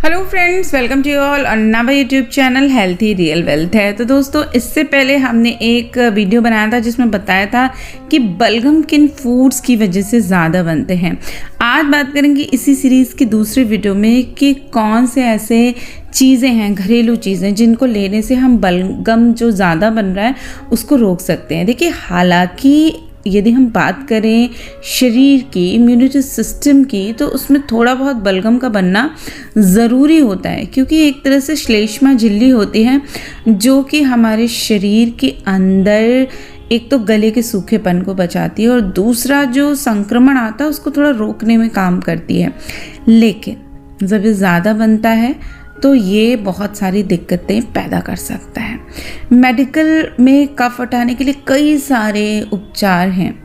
Hello friends, welcome to all on नवा YouTube channel healthy real wealth है। तो दोस्तों, इससे पहले हमने एक वीडियो बनाया था जिसमें बताया था कि बलगम किन फूड्स की वजह से ज़्यादा बनते हैं। आज बात करेंगे इसी सीरीज़ की दूसरे वीडियो में कि कौन से ऐसे चीज़ें हैं, घरेलू चीज़ें, जिनको लेने से हम बलगम जो ज़्यादा बन रहा है उसको रोक सकते हैं। देखिए, हालांकि यदि हम बात करें शरीर की इम्यूनिटी सिस्टम की, तो उसमें थोड़ा बहुत बलगम का बनना ज़रूरी होता है, क्योंकि एक तरह से श्लेष्मा झिल्ली होती है जो कि हमारे शरीर के अंदर एक तो गले के सूखेपन को बचाती है और दूसरा जो संक्रमण आता है उसको थोड़ा रोकने में काम करती है। लेकिन जब ये ज़्यादा बनता है तो ये बहुत सारी दिक्कतें पैदा कर सकता है। मेडिकल में कफ हटाने के लिए कई सारे उपचार हैं,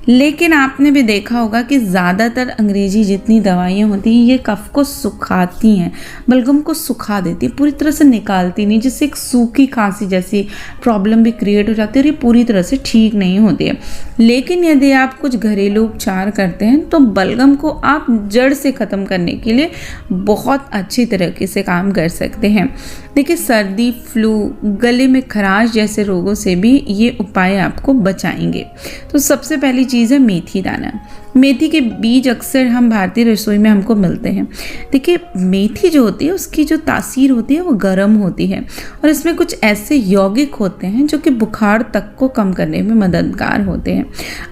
लेकिन आपने भी देखा होगा कि ज़्यादातर अंग्रेजी जितनी दवाइयाँ होती हैं ये कफ को सुखाती हैं, बलगम को सुखा देती है, पूरी तरह से निकालती नहीं, जिससे एक सूखी खांसी जैसी प्रॉब्लम भी क्रिएट हो जाती है और ये पूरी तरह से ठीक नहीं होती है। लेकिन यदि आप कुछ घरेलू उपचार करते हैं तो बलगम को आप जड़ से ख़त्म करने के लिए बहुत अच्छी तरीके से काम कर सकते हैं। देखिए, सर्दी, फ्लू, गले में खराश जैसे रोगों से भी ये उपाय आपको बचाएंगे। तो सबसे पहली चीज़ है मेथी दाना। मेथी के बीज अक्सर हम भारतीय रसोई में हमको मिलते हैं। देखिए, मेथी जो होती है उसकी जो तासीर होती है वो गर्म होती है और इसमें कुछ ऐसे यौगिक होते हैं जो कि बुखार तक को कम करने में मददगार होते हैं।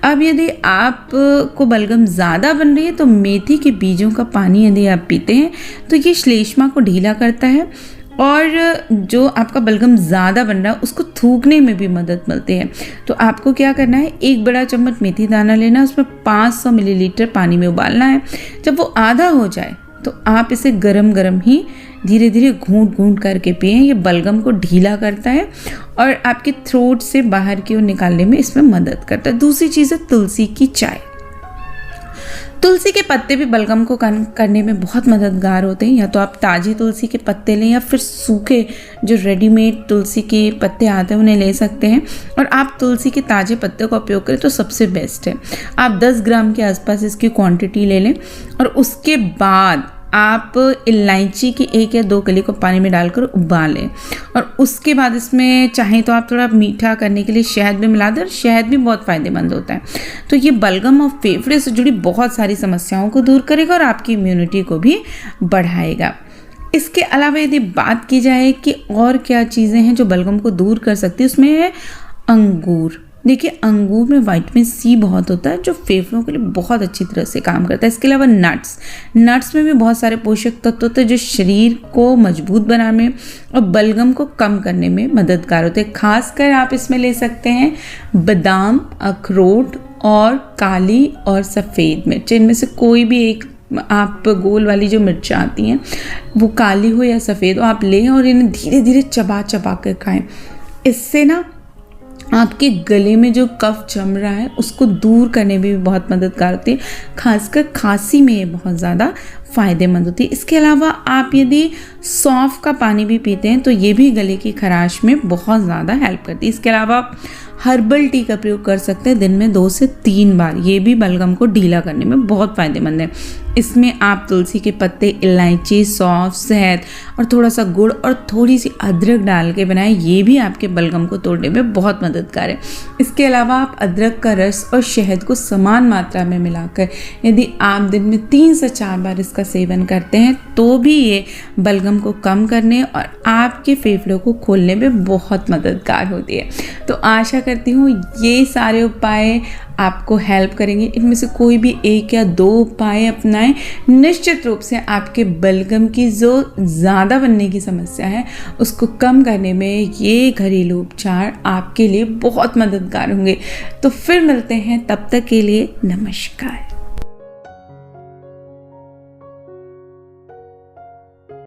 अब यदि आपको बलगम ज़्यादा बन रही है तो मेथी के बीजों का पानी यदि आप पीते हैं तो ये श्लेष्मा को ढीला करता है और जो आपका बलगम ज़्यादा बन रहा है उसको थूकने में भी मदद मिलती है। तो आपको क्या करना है, एक बड़ा चम्मच मेथी दाना लेना है, उसमें 500 मिलीलीटर पानी में उबालना है। जब वो आधा हो जाए तो आप इसे गरम गरम ही धीरे धीरे घूंट घूंट करके पिएं। ये बलगम को ढीला करता है और आपके थ्रोट से बाहर की ओर निकालने में इसमें मदद करता है। दूसरी चीज़ है तुलसी की चाय। तुलसी के पत्ते भी बलगम को कम करने में बहुत मददगार होते हैं। या तो आप ताज़ी तुलसी के पत्ते लें या फिर सूखे जो रेडीमेड तुलसी के पत्ते आते हैं उन्हें ले सकते हैं, और आप तुलसी के ताज़े पत्ते का उपयोग करें तो सबसे बेस्ट है। आप 10 ग्राम के आसपास इसकी क्वांटिटी ले लें और उसके बाद आप इलायची की 1 या 2 कली को पानी में डालकर उबालें और उसके बाद इसमें चाहें तो आप थोड़ा मीठा करने के लिए शहद भी मिला दें, और शहद भी बहुत फ़ायदेमंद होता है। तो ये बलगम और फेफड़े से जुड़ी बहुत सारी समस्याओं को दूर करेगा और आपकी इम्यूनिटी को भी बढ़ाएगा। इसके अलावा यदि बात की जाए कि और क्या चीज़ें हैं जो बलगम को दूर कर सकती है, उसमें है अंगूर। देखिए, अंगूर में विटामिन सी बहुत होता है जो फेफड़ों के लिए बहुत अच्छी तरह से काम करता है। इसके अलावा नट्स में भी बहुत सारे पोषक तत्व होते हैं जो शरीर को मजबूत बनाने और बलगम को कम करने में मददगार होते हैं। खासकर आप इसमें ले सकते हैं बादाम, अखरोट और काली और सफ़ेद मिर्च। इनमें से कोई भी एक आप गोल वाली जो मिर्च आती हैं वो काली हो या सफ़ेद हो आप लें और इन्हें धीरे धीरे चबा चबा कर खाएँ। इससे ना आपके गले में जो कफ जम रहा है उसको दूर करने में भी बहुत मददगार होती है। खासकर खांसी में ये बहुत ज़्यादा फ़ायदेमंद होती है। इसके अलावा आप यदि सौंफ का पानी भी पीते हैं तो ये भी गले की खराश में बहुत ज़्यादा हेल्प करती है। इसके अलावा आप हर्बल टी का प्रयोग कर सकते हैं दिन में 2 से 3 बार। ये भी बलगम को ढीला करने में बहुत फ़ायदेमंद है। इसमें आप तुलसी के पत्ते, इलायची, सौंफ, शहद और थोड़ा सा गुड़ और थोड़ी सी अदरक डाल के बनाएं। ये भी आपके बलगम को तोड़ने में बहुत मददगार है। इसके अलावा आप अदरक का रस और शहद को समान मात्रा में मिलाकर यदि आप दिन में 3 से 4 बार इसका सेवन करते हैं तो भी ये बलगम को कम करने और आपके फेफड़ों को खोलने में बहुत मददगार होती है। तो आशा करती हूँ ये सारे उपाय आपको हेल्प करेंगे। इनमें से कोई भी 1 या 2 उपाय अपनाएं, निश्चित रूप से आपके बलगम की जो ज़्यादा बनने की समस्या है उसको कम करने में ये घरेलू उपचार आपके लिए बहुत मददगार होंगे। तो फिर मिलते हैं, तब तक के लिए नमस्कार।